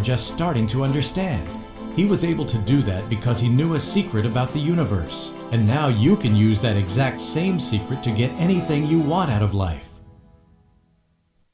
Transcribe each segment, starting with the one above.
just starting to understand. He was able to do that because he knew a secret about the universe. And now you can use that exact same secret to get anything you want out of life.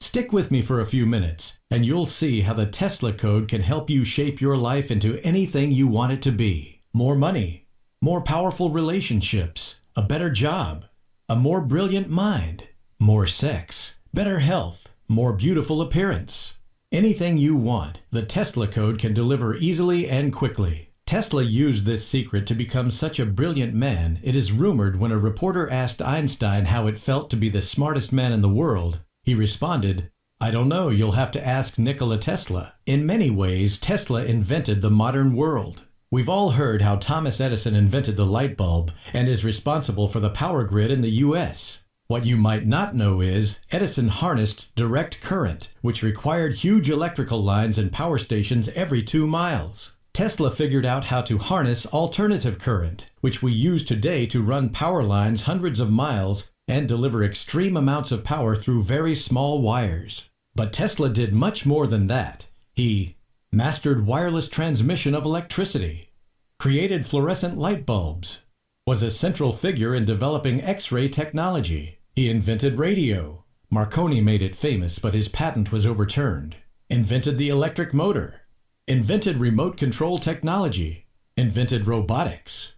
Stick with me for a few minutes, and you'll see how the Tesla code can help you shape your life into anything you want it to be. More money, more powerful relationships, a better job, a more brilliant mind, more sex, better health, more beautiful appearance. Anything you want, the Tesla code can deliver easily and quickly. Tesla used this secret to become such a brilliant man, it is rumored when a reporter asked Einstein how it felt to be the smartest man in the world, he responded, "I don't know, you'll have to ask Nikola Tesla." In many ways, Tesla invented the modern world. We've all heard how Thomas Edison invented the light bulb and is responsible for the power grid in the US. What you might not know is, Edison harnessed direct current, which required huge electrical lines and power stations every 2 miles. Tesla figured out how to harness alternative current, which we use today to run power lines hundreds of miles and deliver extreme amounts of power through very small wires. But Tesla did much more than that. He mastered wireless transmission of electricity, created fluorescent light bulbs, was a central figure in developing X-ray technology. He invented radio. Marconi made it famous, but his patent was overturned. Invented the electric motor. Invented remote control technology. Invented robotics.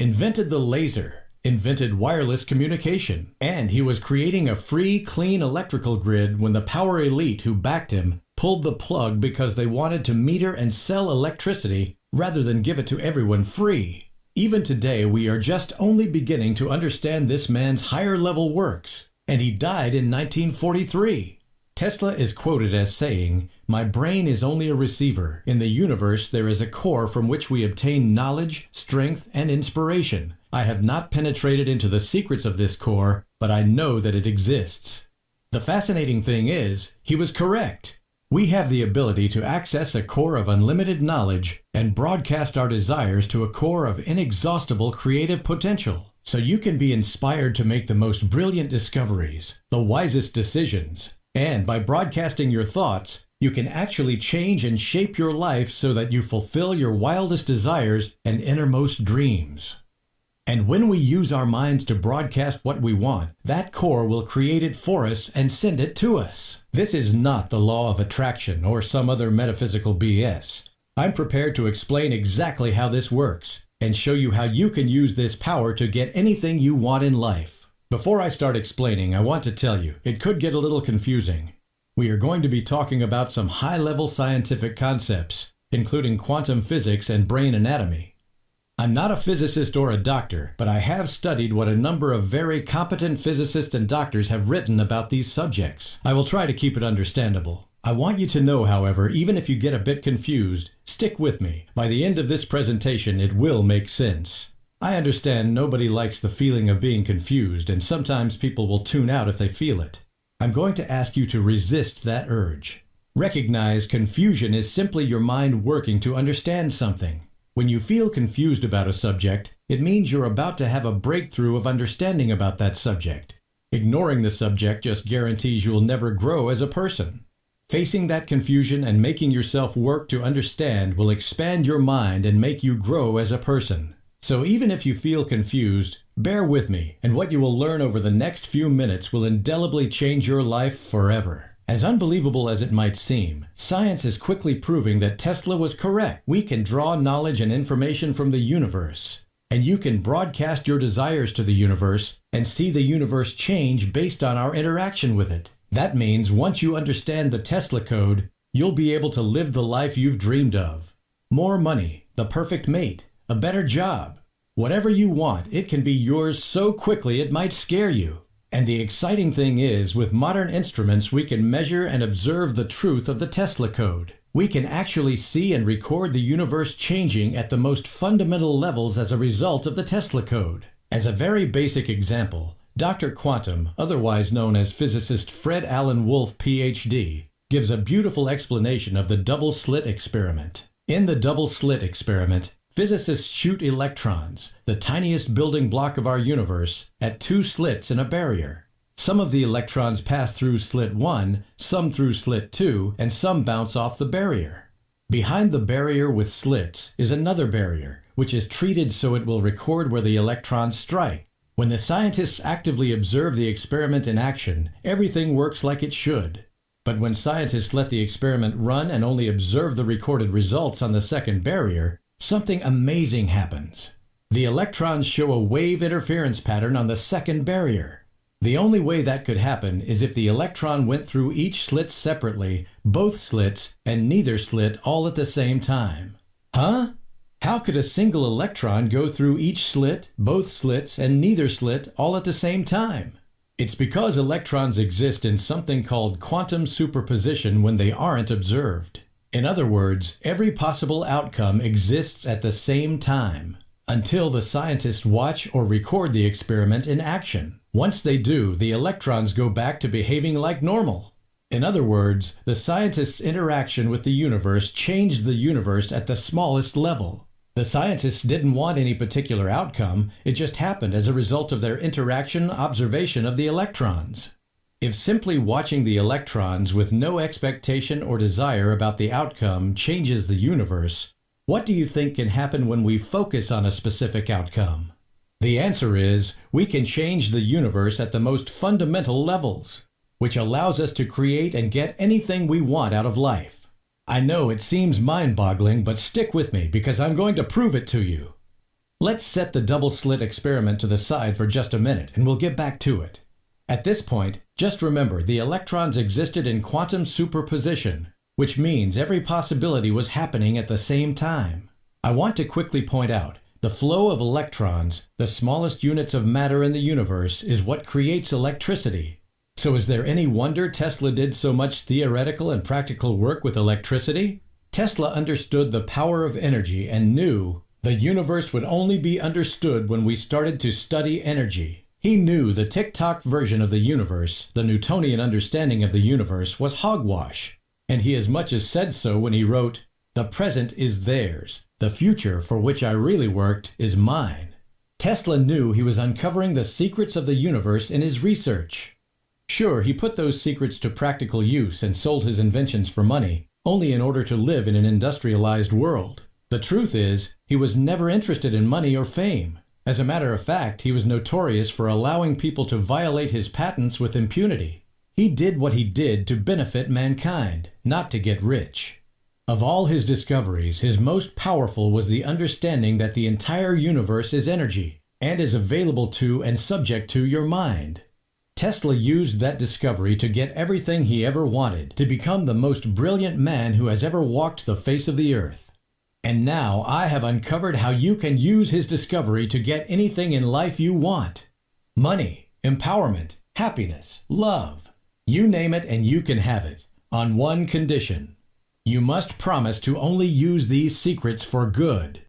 Invented the laser. Invented wireless communication, and he was creating a free, clean electrical grid when the power elite who backed him pulled the plug because they wanted to meter and sell electricity rather than give it to everyone free. Even today, we are just only beginning to understand this man's higher-level works, and he died in 1943. Tesla is quoted as saying, "My brain is only a receiver. In the universe, there is a core from which we obtain knowledge, strength, and inspiration. I have not penetrated into the secrets of this core, but I know that it exists." The fascinating thing is, he was correct. We have the ability to access a core of unlimited knowledge and broadcast our desires to a core of inexhaustible creative potential. So you can be inspired to make the most brilliant discoveries, the wisest decisions, and by broadcasting your thoughts, you can actually change and shape your life so that you fulfill your wildest desires and innermost dreams. And when we use our minds to broadcast what we want, that core will create it for us and send it to us. This is not the law of attraction or some other metaphysical BS. I'm prepared to explain exactly how this works and show you how you can use this power to get anything you want in life. Before I start explaining, I want to tell you, it could get a little confusing. We are going to be talking about some high-level scientific concepts, including quantum physics and brain anatomy. I'm not a physicist or a doctor, but I have studied what a number of very competent physicists and doctors have written about these subjects. I will try to keep it understandable. I want you to know, however, even if you get a bit confused, stick with me. By the end of this presentation, it will make sense. I understand nobody likes the feeling of being confused, and sometimes people will tune out if they feel it. I'm going to ask you to resist that urge. Recognize confusion is simply your mind working to understand something. When you feel confused about a subject, it means you're about to have a breakthrough of understanding about that subject. Ignoring the subject just guarantees you'll never grow as a person. Facing that confusion and making yourself work to understand will expand your mind and make you grow as a person. So even if you feel confused, bear with me, and what you will learn over the next few minutes will indelibly change your life forever. As unbelievable as it might seem, science is quickly proving that Tesla was correct. We can draw knowledge and information from the universe, and you can broadcast your desires to the universe and see the universe change based on our interaction with it. That means once you understand the Tesla code, you'll be able to live the life you've dreamed of. More money, the perfect mate, a better job. Whatever you want, it can be yours so quickly it might scare you. And the exciting thing is, with modern instruments, we can measure and observe the truth of the Tesla code. We can actually see and record the universe changing at the most fundamental levels as a result of the Tesla code. As a very basic example, Dr. Quantum, otherwise known as physicist Fred Alan Wolf, Ph.D., gives a beautiful explanation of the double slit experiment. In the double slit experiment, physicists shoot electrons, the tiniest building block of our universe, at 2 slits in a barrier. Some of the electrons pass through slit 1, some through slit 2, and some bounce off the barrier. Behind the barrier with slits is another barrier, which is treated so it will record where the electrons strike. When the scientists actively observe the experiment in action, everything works like it should. But when scientists let the experiment run and only observe the recorded results on the second barrier, something amazing happens. The electrons show a wave interference pattern on the second barrier. The only way that could happen is if the electron went through each slit separately, both slits, and neither slit all at the same time. Huh? How could a single electron go through each slit, both slits, and neither slit all at the same time? It's because electrons exist in something called quantum superposition when they aren't observed. In other words, every possible outcome exists at the same time, until the scientists watch or record the experiment in action. Once they do, the electrons go back to behaving like normal. In other words, the scientists' interaction with the universe changed the universe at the smallest level. The scientists didn't want any particular outcome, it just happened as a result of their observation of the electrons. If simply watching the electrons with no expectation or desire about the outcome changes the universe, what do you think can happen when we focus on a specific outcome? The answer is, we can change the universe at the most fundamental levels, which allows us to create and get anything we want out of life. I know it seems mind-boggling, but stick with me because I'm going to prove it to you. Let's set the double slit experiment to the side for just a minute and we'll get back to it. At this point, just remember the electrons existed in quantum superposition, which means every possibility was happening at the same time. I want to quickly point out, the flow of electrons, the smallest units of matter in the universe, is what creates electricity. So is there any wonder Tesla did so much theoretical and practical work with electricity? Tesla understood the power of energy and knew the universe would only be understood when we started to study energy. He knew the tick-tock version of the universe, the Newtonian understanding of the universe, was hogwash. And he as much as said so when he wrote, "The present is theirs. The future for which I really worked is mine." Tesla knew he was uncovering the secrets of the universe in his research. Sure, he put those secrets to practical use and sold his inventions for money, only in order to live in an industrialized world. The truth is, he was never interested in money or fame. As a matter of fact, he was notorious for allowing people to violate his patents with impunity. He did what he did to benefit mankind, not to get rich. Of all his discoveries, his most powerful was the understanding that the entire universe is energy, and is available to and subject to your mind. Tesla used that discovery to get everything he ever wanted, to become the most brilliant man who has ever walked the face of the earth. And now I have uncovered how you can use his discovery to get anything in life you want. Money, empowerment, happiness, love. You name it and you can have it, on one condition. You must promise to only use these secrets for good.